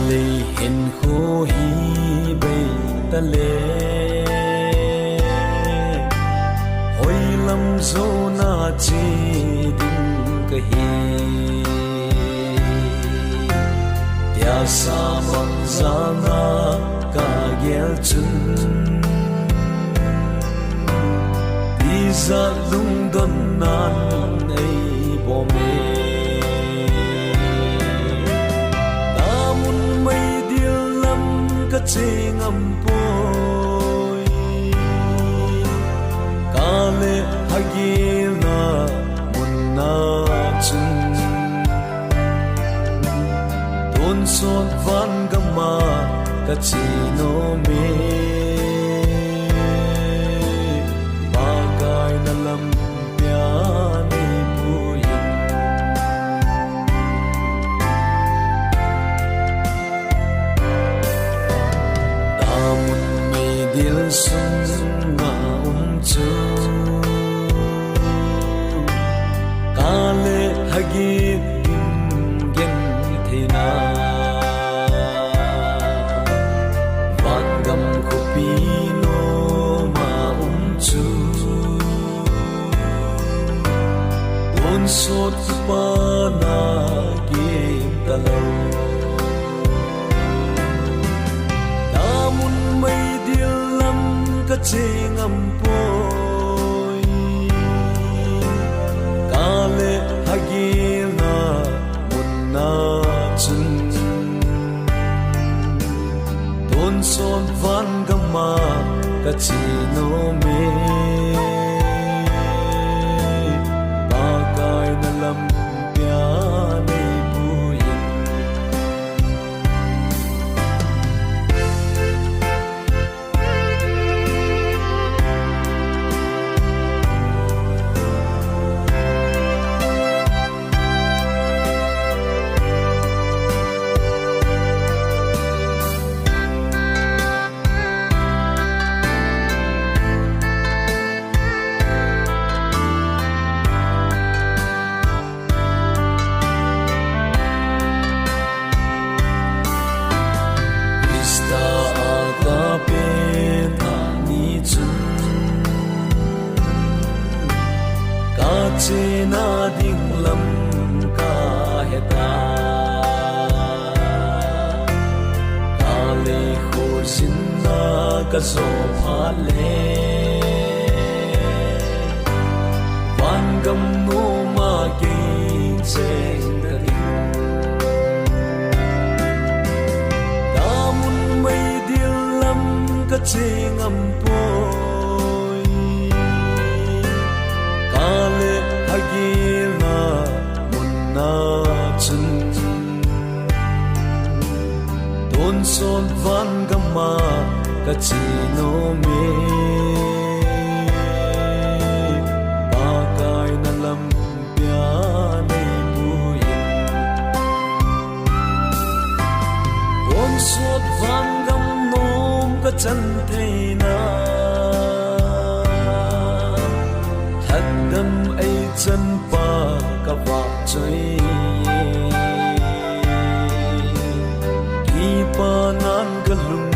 lê hình khô hi bay ta lê hoi lam zo na chi ding ka hi tia sa mang za na ka gel chun đi ra lung don nan ei bo me chê ngâm bôi ca lệ hagi na mun na chun tôn son van gama ka chi no me bagai na lam pya ni puyin sung nga chu kale hagi gen thina vangam khopino ma chu on sot pa na ge talo ka chê ngâm bôi ca lệ hagi na mun na chun tôn son van gama ka chi no me bagai na lam pya ni puyin chê na ding lam ka heta ka le kho sin na ka so pha le van gam no ma ke cheng da da mun mai dil lam ka chê ngam poi ka le hagi na mun na chun tôn son van gama ka chi no me bagai na lam pya nei puyin tôn son van gam nom ka chan thei na haddam ai chan pa ka va choi ki pa nan ka lung